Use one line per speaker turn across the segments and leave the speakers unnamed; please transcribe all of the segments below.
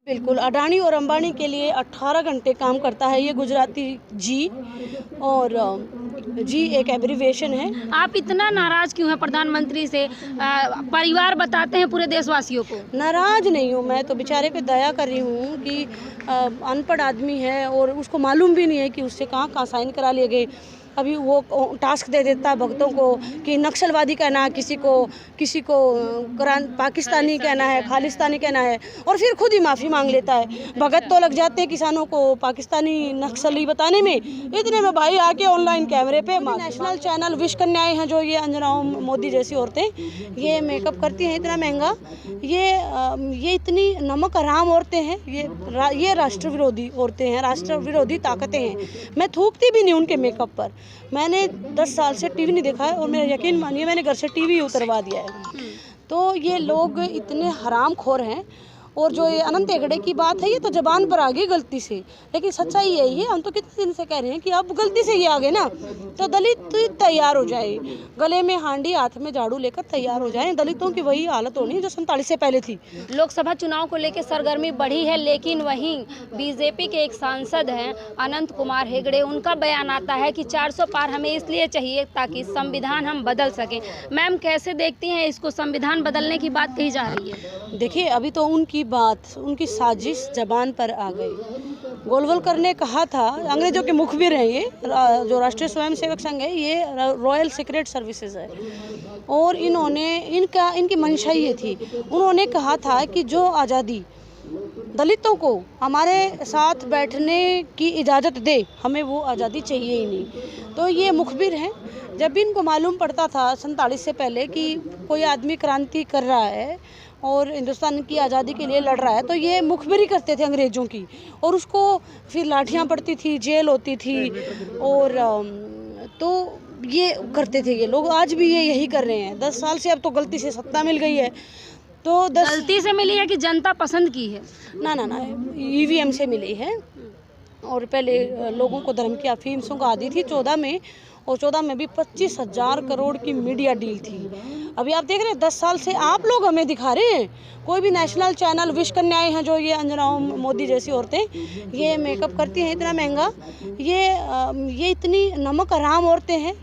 बिल्कुल, अडानी और अंबानी के लिए 18 घंटे काम करता है ये गुजराती जी। और जी एक एब्रिविएशन है।
आप इतना नाराज क्यों हैं प्रधानमंत्री से? परिवार बताते हैं पूरे देशवासियों को।
नाराज नहीं हूँ, मैं तो बेचारे पे दया कर रही हूँ कि अनपढ़ आदमी है और उसको मालूम भी नहीं है कि उससे कहाँ कहाँ साइन करा लिए गए। अभी वो टास्क दे देता है भक्तों को कि नक्सलवादी कहना है, किसी को पाकिस्तानी कहना है, खालिस्तानी कहना है, और फिर खुद ही माफ़ी मांग लेता है। भगत तो लग जाते हैं किसानों को पाकिस्तानी नक्सली बताने में, इतने में भाई आके ऑनलाइन कैमरे पे नेशनल चैनल विश कन्याएं हैं जो ये अंजना मोदी जैसी औरतें ये मेकअप करती हैं इतना महंगा, ये इतनी नमक हराम औरतें हैं, ये राष्ट्र विरोधी औरतें हैं, राष्ट्र विरोधी ताकतें हैं। मैं थूकती भी नहीं उनके मेकअप पर। मैंने 10 साल से टीवी नहीं देखा है और मेरा यकीन मानिए मैंने घर से टीवी उतरवा दिया है। तो ये लोग इतने हरामखोर हैं। और जो ये अनंत हेगड़े की बात है ये तो जबान पर आ गई गलती से, लेकिन सच्चाई यही है। हम तो कितने दिन से कह रहे हैं कि अब गलती से ये आ गए ना तो दलित तैयार हो जाए, गले में हांडी हाथ में झाड़ू लेकर तैयार हो जाए। दलितों की वही हालत होनी जो 47 से पहले थी।
लोकसभा चुनाव को लेकर सरगर्मी बढ़ी है, लेकिन वहीं बीजेपी के एक सांसद हैं अनंत कुमार हेगड़े, उनका बयान आता है कि 400 पार हमें इसलिए चाहिए ताकि संविधान हम बदल सकें। मैम कैसे देखती हैं इसको, संविधान बदलने की बात कही जा रही है?
देखिए अभी तो उनकी साजिश जबान पर आ गई। गोलवलकर ने कहा था, अंग्रेजों के मुखबिर हैं ये, जो राष्ट्रीय स्वयंसेवक संघ है ये रॉयल सीक्रेट सर्विसेज है, और इनकी मंशा ये थी। उन्होंने कहा था कि जो आज़ादी दलितों को हमारे साथ बैठने की इजाज़त दे, हमें वो आज़ादी चाहिए ही नहीं। तो ये मुखबिर हैं। जब भी इनको मालूम पड़ता था 47 से पहले कि कोई आदमी क्रांति कर रहा है और हिंदुस्तान की आज़ादी के लिए लड़ रहा है, तो ये मुखबिरी करते थे अंग्रेज़ों की, और उसको फिर लाठियाँ पड़ती थी, जेल होती थी, और तो ये करते थे ये लोग। आज भी ये यही कर रहे हैं 10 साल से। अब तो गलती से सत्ता मिल गई है तो
गलती से मिली है कि जनता पसंद की है?
ना EVM से मिली है। और पहले लोगों को धर्म की अफीम सुंघा दी थी 14 में, और 14 में भी 25,000 करोड़ की मीडिया डील थी। अभी आप देख रहे हैं 10 साल से आप लोग हमें दिखा रहे हैं। कोई भी नेशनल चैनल विश कन्याएं हैं जो ये अंजना मोदी जैसी औरतें ये मेकअप करती हैं इतना महंगा, ये इतनी नमक हराम औरतें हैं,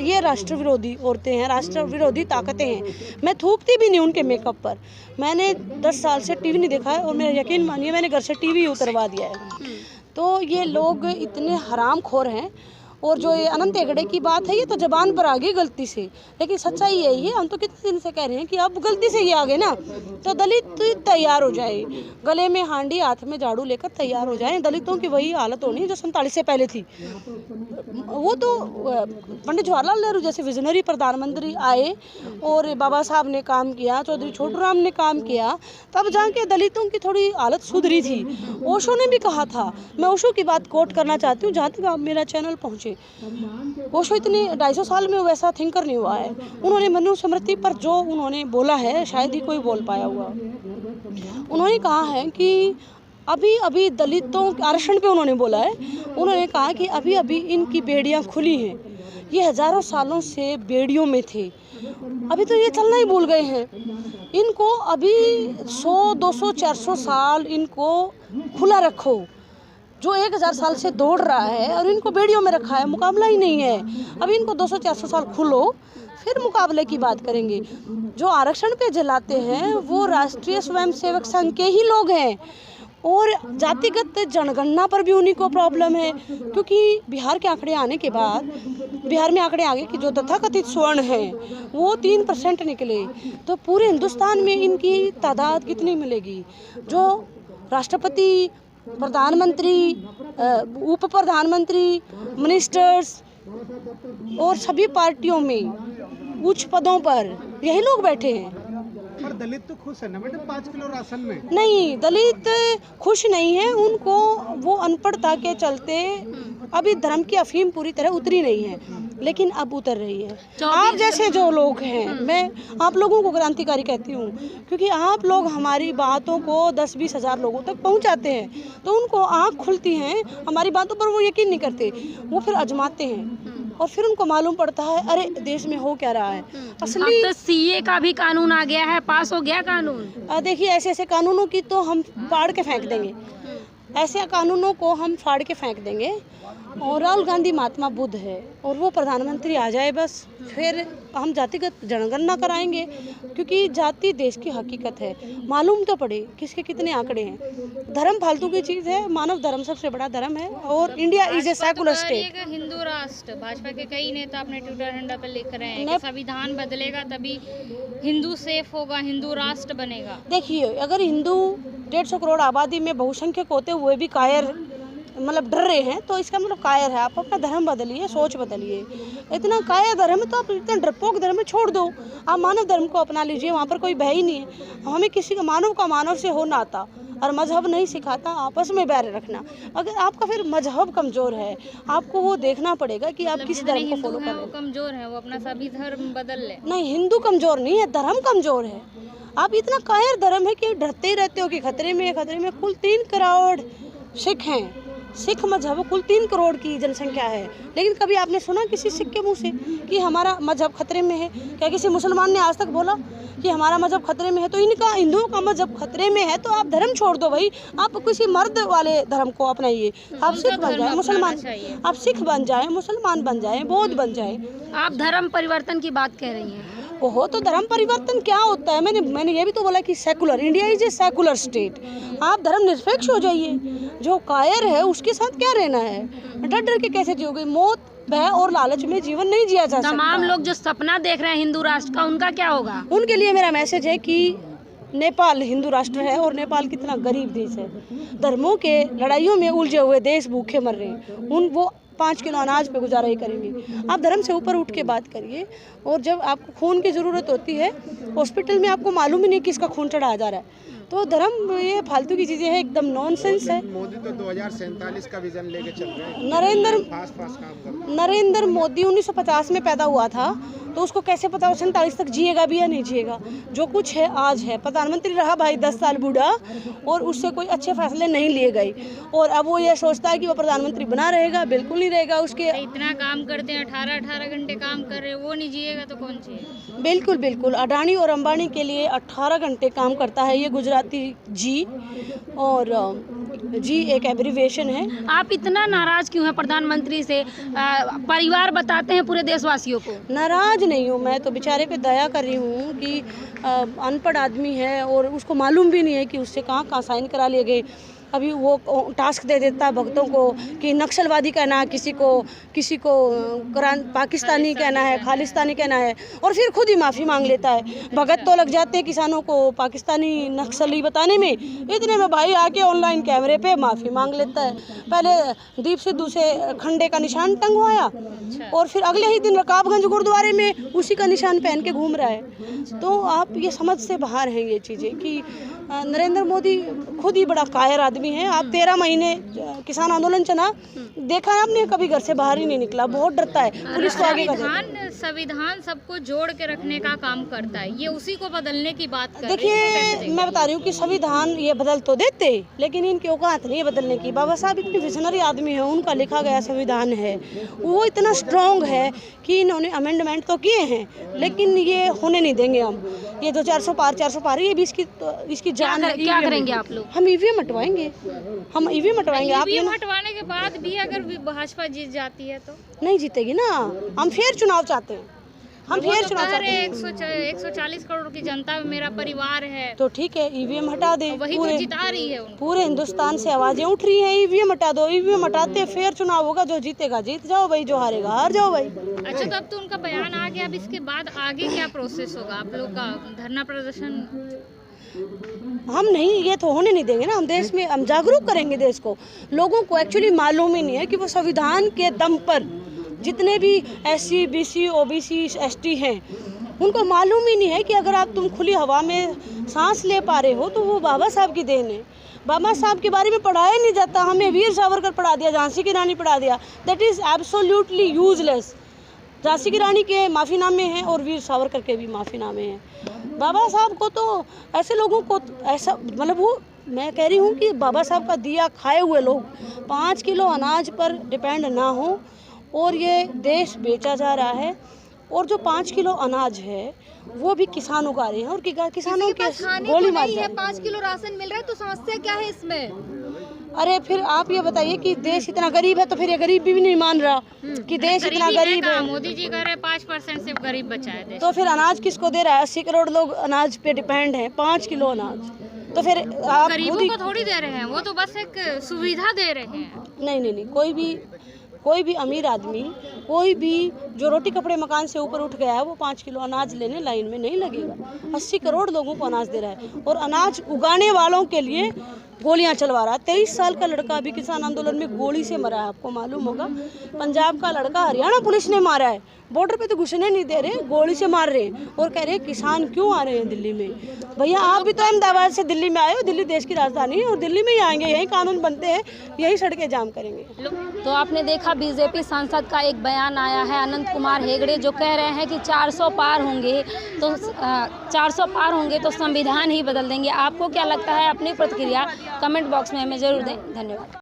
ये राष्ट्र विरोधी औरतें हैं, राष्ट्र विरोधी ताकतें हैं। मैं थूकती भी नहीं उनके मेकअप पर। मैंने 10 साल से टीवी नहीं देखा है और मेरा यकीन मानिए मैंने घर से टीवी उतरवा दिया है। तो ये लोग इतने हरामखोर हैं। और जो ये अनंत हेगड़े की बात है ये तो जबान पर आ गई गलती से, लेकिन सच्चाई यही है। हम तो कितने दिन से कह रहे हैं कि अब गलती से ये आ गए ना तो दलित तैयार हो जाए, गले में हांडी हाथ में झाड़ू लेकर तैयार हो जाए। दलितों की वही हालत होनी जो 47 से पहले थी। वो तो पंडित जवाहरलाल नेहरू जैसे विजनरी प्रधानमंत्री आए और बाबा साहब ने काम किया, चौधरी छोटू राम ने काम किया, तब जाके दलितों की थोड़ी हालत सुधरी थी। ओशो ने भी कहा था, मैं ओशो की बात कोट करना चाहती हूँ जहाँ तक आप मेरा चैनल पहुँचे। ओशो इतने 250 साल में वैसा थिंकर नहीं हुआ है। उन्होंने मनुस्मृति पर जो उन्होंने बोला है शायद ही कोई बोल पाया हुआ। उन्होंने कहा है कि अभी दलितों आरक्षण पे उन्होंने बोला है, उन्होंने कहा कि अभी इनकी बेड़ियां खुली हैं। ये हजारों सालों से बेड़ियों में थे, अभी तो ये चलना ही भूल गए हैं। इनको अभी 100, 200, 400 साल इनको खुला रखो। जो 1000 साल से दौड़ रहा है और इनको बेड़ियों में रखा है, मुकाबला ही नहीं है। अब इनको 200-400 साल खुलो, फिर मुकाबले की बात करेंगे। जो आरक्षण पे जलाते हैं वो राष्ट्रीय स्वयंसेवक संघ के ही लोग हैं, और जातिगत जनगणना पर भी उन्हीं को प्रॉब्लम है, क्योंकि बिहार के आंकड़े आने के बाद बिहार में आंकड़े आ गए कि जो तथाकथित स्वर्ण हैं वो 3% निकले, तो पूरे हिंदुस्तान में इनकी तादाद कितनी मिलेगी? जो राष्ट्रपति, प्रधानमंत्री, उप प्रधानमंत्री, मिनिस्टर्स और सभी पार्टियों में उच्च पदों पर यही लोग बैठे हैं।
पर दलित तो खुश है ना मैडम 5 किलो राशन में?
नहीं, दलित खुश नहीं है। उनको वो अनपढ़ता के चलते अभी धर्म की अफीम पूरी तरह उतरी नहीं है, लेकिन अब उतर रही है। आप जैसे जो लोग हैं, मैं आप लोगों को क्रांतिकारी कहती हूँ, क्योंकि आप लोग हमारी बातों को 10-20 हज़ार लोगों तक पहुँचाते हैं, तो उनको आँख खुलती हैं। हमारी बातों पर वो यकीन नहीं करते, वो फिर आजमाते हैं। और फिर उनको मालूम पड़ता है अरे देश में हो क्या रहा है असली।
अब तो सीए का भी कानून आ गया है, पास हो गया कानून।
देखिए ऐसे ऐसे कानूनों की तो हम फाड़ के फेंक देंगे, ऐसे कानूनों को हम फाड़ के फेंक देंगे। और राहुल गांधी महात्मा बुद्ध है और वो प्रधानमंत्री आ जाए बस, फिर हम जातिगत जनगणना कराएंगे, क्योंकि जाति देश की हकीकत है। मालूम तो पड़े किसके कितने आंकड़े हैं। धर्म फालतू की चीज़ है, मानव धर्म सबसे बड़ा धर्म है और India is a secular state.
Hindu राष्ट्र भाजपा के कई नेता अपने ट्विटर हैंडल पर लिख रहे हैं कि संविधान बदलेगा तभी हिंदू सेफ होगा, हिंदू राष्ट्र बनेगा।
देखिए अगर हिंदू 150 करोड़ आबादी में बहुसंख्यक होते हुए भी कायर मतलब डर रहे हैं तो इसका मतलब कायर है। आप अपना धर्म बदलिए, सोच बदलिए। इतना कायर धर्म है तो आप इतना डरपोक धर्म छोड़ दो, आप मानव धर्म को अपना लीजिए, वहाँ पर कोई भय ही नहीं है। हमें किसी का मानव से हो ना आता और मजहब नहीं सिखाता आपस में बैर रखना। अगर आपका फिर मजहब कमज़ोर है, आपको वो देखना पड़ेगा कि आप किस धर्म को फॉलो कर रहे हैं।
कमजोर है वो अपना सभी धर्म बदल ले।
नहीं, हिंदू कमज़ोर नहीं है, धर्म कमज़ोर है। आप इतना कायर धर्म है कि डरते ही रहते हो कि खतरे में कुल 3 करोड़ सिख हैं। सिख मजहब कुल 3 करोड़ की जनसंख्या है, लेकिन कभी आपने सुना किसी सिख के मुंह से कि हमारा मजहब खतरे में है? क्या किसी मुसलमान ने आज तक बोला कि हमारा मजहब खतरे में है? तो इनका हिंदुओं का मजहब खतरे में है तो आप धर्म छोड़ दो भाई, आप किसी मर्द वाले धर्म को अपनाइए। आप सिख बन जाए, मुसलमान, आप सिख बन जाए, मुसलमान बन जाए, बौद्ध बन जाए।
आप धर्म परिवर्तन की बात कह रही हैं।
ओहो, तो धर्म परिवर्तन क्या होता है? मैंने ये भी तो बोला कि secular, India is a secular state. आप धर्म निरपेक्ष हो जाइए। जो कायर है उसके साथ क्या रहना है? डर डर के कैसे जियोगे? मौत, भय और लालच में जीवन नहीं जिया जा सकता।
तमाम लोग जो सपना देख रहे हैं हिंदू राष्ट्र का, उनका क्या होगा?
उनके लिए मेरा मैसेज है कि नेपाल हिंदू राष्ट्र है और नेपाल कितना गरीब देश है। धर्मों के लड़ाइयों में उलझे हुए देश भूखे मर रहे हैं, वो 5 किलो अनाज पे गुजारा ही करेंगे। आप धर्म से ऊपर उठ के बात करिए। और जब आपको खून की ज़रूरत होती है हॉस्पिटल में, आपको मालूम ही नहीं किसका खून चढ़ाया जा रहा है, तो धर्म ये फालतू की चीज़ें हैं, एकदम नॉनसेंस है।
मोदी तो 2047 का विजन लेके चल रहे हैं।
नरेंद्र मोदी 1950 में पैदा हुआ था, तो उसको कैसे पता वो 47 तक जिएगा भी या नहीं जिएगा? जो कुछ है आज है। प्रधानमंत्री रहा भाई 10 साल बूढ़ा और उससे कोई अच्छे फैसले नहीं लिए गए, और अब वो ये सोचता है कि वो प्रधानमंत्री बना रहेगा। बिल्कुल नहीं रहेगा। उसके
इतना काम करते हैं, 18 घंटे काम कर रहे हैं, वो नहीं जिएगा तो कौन जिएगा?
बिल्कुल। अडानी और अंबानी के लिए 18 घंटे काम करता है ये गुजराती जी, और जी एक एब्रीविएशन है।
आप इतना नाराज क्यों हैं प्रधानमंत्री से? परिवार बताते हैं पूरे देशवासियों को।
नाराज नहीं हूँ मैं, तो बेचारे पे दया कर रही हूँ कि अनपढ़ आदमी है और उसको मालूम भी नहीं है कि उससे कहाँ साइन करा लिए गए। अभी वो टास्क दे देता है भक्तों को कि नक्सलवादी कहना है, किसी को पाकिस्तानी कहना है, खालिस्तानी कहना है, और फिर खुद ही माफ़ी मांग लेता है। भगत तो लग जाते हैं किसानों को पाकिस्तानी नक्सली बताने में, इतने में भाई आके ऑनलाइन कैमरे पे माफ़ी मांग लेता है। पहले दीप सिद्धू से खंडे का निशान टंगवाया और फिर अगले ही दिन रकाबगंज गुरुद्वारे में उसी का निशान पहन के घूम रहा है। तो आप ये समझ से बाहर हैं ये चीज़ें कि नरेंद्र मोदी खुद ही बड़ा कायर आदमी है। आप 13 महीने किसान आंदोलन चला, देखा है आपने? कभी घर से बाहर ही नहीं निकला, बहुत डरता है पुलिस को आगे कर।
संविधान सबको जोड़ के रखने का काम करता है, ये उसी को बदलने की बात कर
देखिए मैं बता रही हूँ कि संविधान ये बदल तो देते, लेकिन इनकी औकात नहीं है बदलने की। बाबा साहब इतने विजनरी आदमी है, उनका लिखा गया संविधान है, वो इतना स्ट्रॉन्ग है कि इन्होंने अमेंडमेंट तो किए हैं, लेकिन ये होने नहीं देंगे हम। ये 400 पार ये भी इसकी जान है।
क्या करेंगे आप लोग?
हम ईवीएम हटवाएंगे, हम ईवीएम हटवाएंगे। आप
ईवीएम हटवाने के बाद भी अगर भाजपा जीत जाती है तो
नहीं जीतेगी ना। हम फेयर चुनाव चाहते हैं, हम फेयर चुनाव चाहते हैं।
140 करोड़ की जनता में मेरा परिवार है,
तो ठीक है ईवीएम हटा दें।
वही तो जिता रही है उनको।
पूरे हिंदुस्तान से आवाजें उठ रही हैं ईवीएम हटा दो, ईवीएम हटाते फेयर चुनाव होगा, जो जीतेगा जीत जाओ भाई, जो हारेगा हार जाओ भाई।
अच्छा, तो अब तो उनका बयान आ गया, अब इसके बाद आगे क्या प्रोसेस होगा? आप लोग का धरना प्रदर्शन?
हम नहीं, ये तो होने नहीं देंगे ना। हम देश में हम जागरूक करेंगे देश को। लोगों को एक्चुअली मालूम ही नहीं है कि वो संविधान के दम पर जितने भी SC BC OBC ST हैं, उनको मालूम ही नहीं है कि अगर आप तुम खुली हवा में सांस ले पा रहे हो तो वो बाबा साहब की देन है। बाबा साहब के बारे में पढ़ाया नहीं जाता, हमें वीर सावरकर पढ़ा दिया, झांसी की रानी पढ़ा दिया। That is absolutely useless. Jhansi की रानी के माफ़ीनामे हैं और वीर सावरकर के भी माफ़ीनामे हैं। बाबा साहब को तो ऐसे लोगों को ऐसा मतलब वो, मैं कह रही हूँ कि बाबा साहब का दिया खाए हुए लोग 5 किलो अनाज पर डिपेंड ना हो और ये देश बेचा जा रहा है। और जो 5 किलो अनाज है वो भी किसान उगा रहे हैं और किसानों के गोली मार जा रही है।
5 किलो राशन मिल रहा है तो समस्या क्या है इसमें?
अरे फिर आप ये बताइए कि देश इतना गरीब है तो फिर ये गरीब भी नहीं मान रहा कि देश इतना गरीब है।
मोदी जी कह रहे 5% से गरीब बचा है देश।
तो फिर अनाज किसको दे रहा है? 80 करोड़ लोग अनाज पे डिपेंड हैं। 5 किलो अनाज तो फिर आप
गरीबों को थोड़ी दे रहे हैं, वो तो बस एक सुविधा दे रहे हैं।
नहीं, कोई भी अमीर आदमी, कोई भी जो रोटी कपड़े मकान से ऊपर उठ गया है वो 5 किलो अनाज लेने लाइन में नहीं लगेगा। 80 करोड़ लोगों को अनाज दे रहा है और अनाज उगाने वालों के लिए गोलियां चलवा रहा है। 23 साल का लड़का अभी किसान आंदोलन में गोली से मरा है, आपको मालूम होगा। पंजाब का लड़का हरियाणा पुलिस ने मारा है। बॉर्डर पे तो घुसने नहीं दे रहे, गोली से मार रहे हैं और कह रहे हैं किसान क्यों आ रहे हैं दिल्ली में। भैया आप भी तो अहमदाबाद से दिल्ली में आए हो, दिल्ली देश की राजधानी है और दिल्ली में ही आएंगे, यही कानून बनते हैं, यही सड़कें जाम करेंगे।
तो आपने देखा बीजेपी सांसद का एक बयान आया है अनंत कुमार हेगड़े, जो कह रहे हैं कि 400 पार होंगे तो संविधान ही बदल देंगे। आपको क्या लगता है? अपनी प्रतिक्रिया कमेंट बॉक्स में हमें जरूर दें। धन्यवाद।